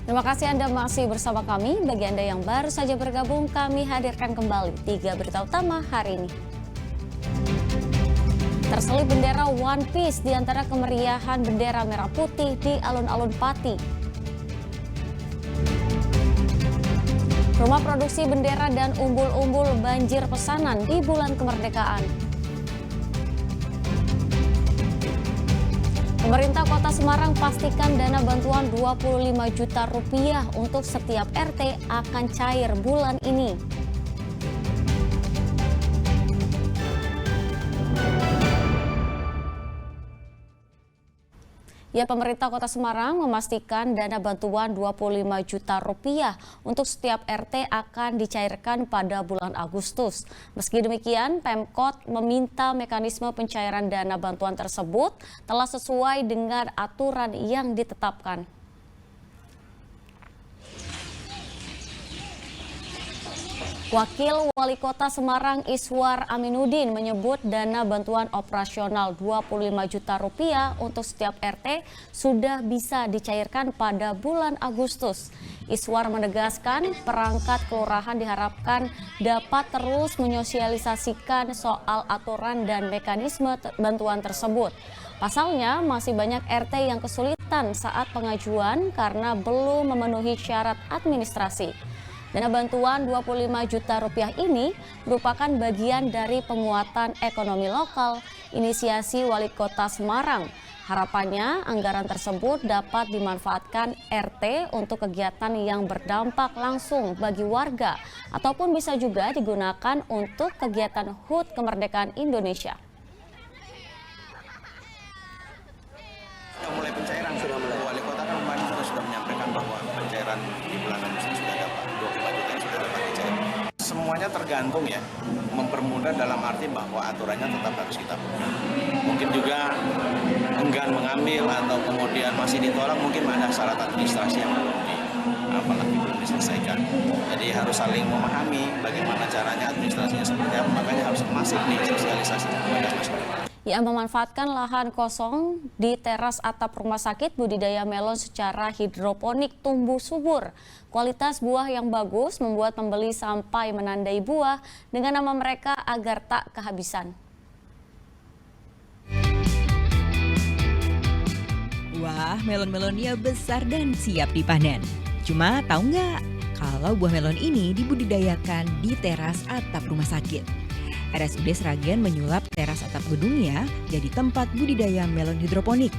Terima kasih Anda masih bersama kami. Bagi Anda yang baru saja bergabung, kami hadirkan kembali 3 berita utama hari ini. Terselip bendera One Piece di antara kemeriahan bendera merah putih di alun-alun Pati. Rumah produksi bendera dan umbul-umbul banjir pesanan di bulan kemerdekaan. Pemerintah Kota Semarang pastikan dana bantuan 25 juta rupiah untuk setiap RT akan cair bulan ini. Ya, pemerintah Kota Semarang memastikan dana bantuan 25 juta rupiah untuk setiap RT akan dicairkan pada bulan Agustus. Meski demikian, Pemkot meminta mekanisme pencairan dana bantuan tersebut telah sesuai dengan aturan yang ditetapkan. Wakil Wali Kota Semarang Iswar Aminuddin menyebut dana bantuan operasional 25 juta rupiah untuk setiap RT sudah bisa dicairkan pada bulan Agustus. Iswar menegaskan perangkat kelurahan diharapkan dapat terus menyosialisasikan soal aturan dan mekanisme bantuan tersebut. Pasalnya masih banyak RT yang kesulitan saat pengajuan karena belum memenuhi syarat administrasi. Dana bantuan 25 juta rupiah ini merupakan bagian dari penguatan ekonomi lokal inisiasi Wali Kota Semarang. Harapannya anggaran tersebut dapat dimanfaatkan RT untuk kegiatan yang berdampak langsung bagi warga ataupun bisa juga digunakan untuk kegiatan HUT Kemerdekaan Indonesia. Mulai pencairan sudah mulai. Wali Kota kan kemarin sudah menyampaikan bahwa pencairan di bulan Agustus sudah dapat 25 juta yang sudah dapat dicair. Semuanya tergantung ya, mempermudah dalam arti bahwa aturannya tetap harus kita penuhi. Mungkin juga enggan mengambil atau kemudian masih ditolak, mungkin ada syarat administrasi yang belum diselesaikan. Jadi harus saling memahami bagaimana caranya, administrasinya seperti apa, makanya harus masif nih sosialisasi kepada masyarakat. Yang memanfaatkan lahan kosong di teras atap rumah sakit budidaya melon secara hidroponik tumbuh subur. Kualitas buah yang bagus membuat pembeli sampai menandai buah dengan nama mereka agar tak kehabisan. Wah, melon-melonnya besar dan siap dipanen. Cuma tahu nggak kalau buah melon ini dibudidayakan di teras atap rumah sakit? RSUD Sragen menyulap teras atap gedungnya jadi tempat budidaya melon hidroponik.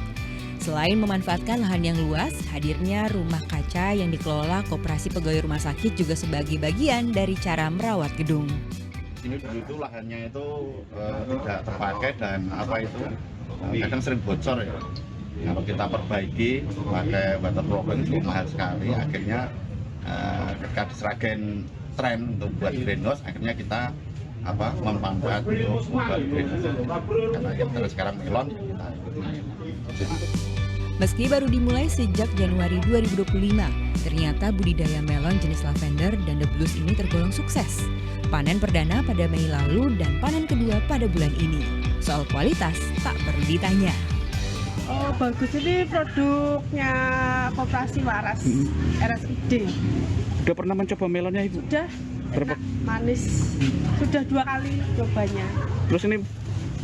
Selain memanfaatkan lahan yang luas, hadirnya rumah kaca yang dikelola Koperasi Pegawai Rumah Sakit juga sebagai bagian dari cara merawat gedung. Ini dulu itu lahannya itu tidak terpakai dan kadang sering bocor ya. Kalau kita perbaiki pakai waterproofing itu mahal sekali, akhirnya ketika di Sragen tren untuk buat greenhouse, akhirnya kita memanfaat untuk membuat greenhouse karena yang terus sekarang melon kita ikuti. Meski baru dimulai sejak Januari 2025, ternyata budidaya melon jenis lavender dan the blues ini tergolong sukses. Panen perdana pada Mei lalu dan panen kedua pada bulan ini. Soal kualitas tak perlu ditanya. Oh bagus, ini produknya Koperasi Waras RSUD. Udah pernah mencoba melonnya Ibu? Sudah, Berapa? enak, manis. Sudah 2 kali cobanya. Terus ini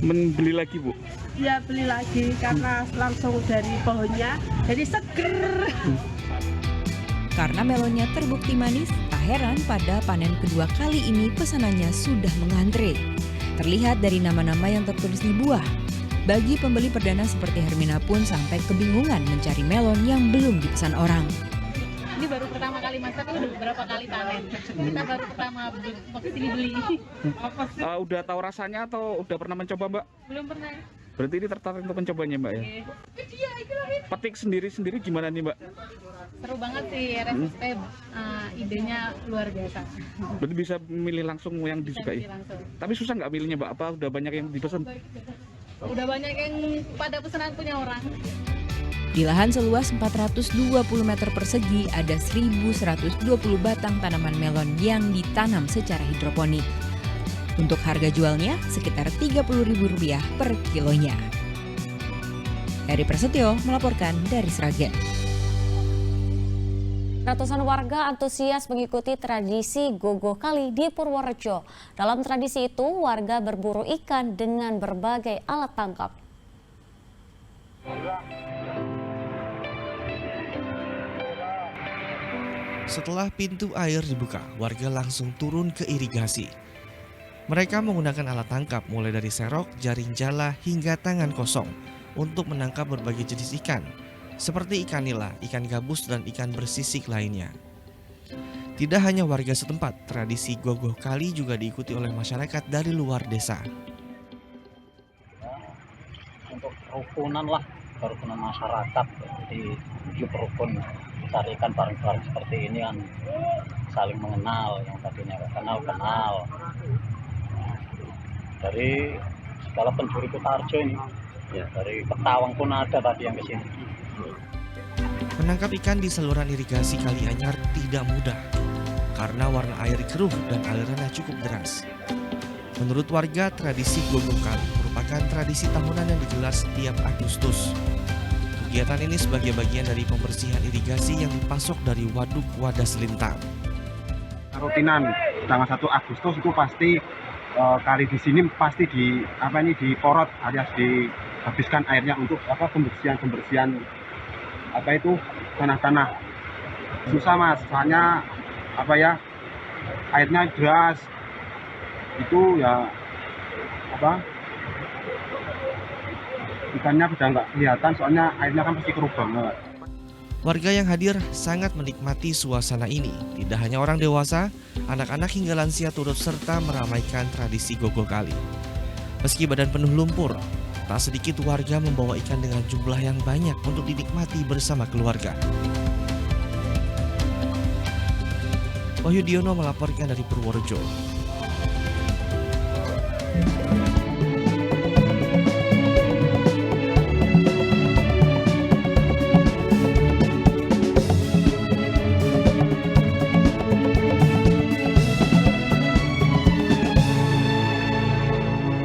membeli lagi Bu? Ya beli lagi karena langsung dari pohonnya, jadi seger. Karena melonnya terbukti manis, tak heran pada panen kedua kali ini pesanannya sudah mengantre. Terlihat dari nama-nama yang tertulis di buah. Bagi pembeli perdana seperti Hermina pun sampai kebingungan mencari melon yang belum dipesan orang. Ini baru pertama kali masak, udah beberapa kali panen. Kita baru pertama kesini beli. Udah tahu rasanya atau udah pernah mencoba Mbak? Belum pernah. Berarti ini tertarik untuk mencobanya Mbak ya? Petik sendiri-sendiri gimana nih Mbak? Seru banget sih RSUD, idenya luar biasa. Berarti bisa milih langsung yang disukai? Langsung. Tapi susah nggak milihnya Mbak? Apa udah banyak yang dipesan? Udah banyak yang pada pesanan punya orang. Di lahan seluas 420 meter persegi ada 1.120 batang tanaman melon yang ditanam secara hidroponik. Untuk harga jualnya sekitar Rp30.000 per kilonya. Eri Prasetyo melaporkan dari Sragen. Ratusan warga antusias mengikuti tradisi Gogoh Kali di Purworejo. Dalam tradisi itu, warga berburu ikan dengan berbagai alat tangkap. Setelah pintu air dibuka, warga langsung turun ke irigasi. Mereka menggunakan alat tangkap mulai dari serok, jaring jala, hingga tangan kosong untuk menangkap berbagai jenis ikan, seperti ikan nila, ikan gabus, dan ikan bersisik lainnya. Tidak hanya warga setempat, tradisi Gogoh Kali juga diikuti oleh masyarakat dari luar desa. Untuk kerukunan lah, kerukunan masyarakat, jadi hidup rukun, cari ikan bareng-bareng seperti ini kan saling mengenal, yang tadinya kenal. Dari segala penjuru Kutarjo ini, ya, dari Ketawang pun ada tadi yang kesini. Menangkap ikan di saluran irigasi Kali Anyar tidak mudah karena warna air keruh dan alirannya cukup deras. Menurut warga, tradisi Gogoh Kali merupakan tradisi tahunan yang digelar setiap Agustus. Kegiatan ini sebagai bagian dari pembersihan irigasi yang dipasok dari waduk Wadas Lintang. Rutinan tanggal 1 Agustus itu pasti kali di sini pasti diporot alias dihabiskan airnya untuk pembersihan tanah-tanah. Susah Mas, soalnya airnya deras. Itu ya ikannya udah nggak kelihatan, soalnya airnya kan pasti keruh banget. Warga yang hadir sangat menikmati suasana ini. Tidak hanya orang dewasa, anak-anak hingga lansia turut serta meramaikan tradisi Gogoh Kali. Meski badan penuh lumpur, tak sedikit warga membawa ikan dengan jumlah yang banyak untuk dinikmati bersama keluarga. Wahyu Diono melaporkan dari Purworejo.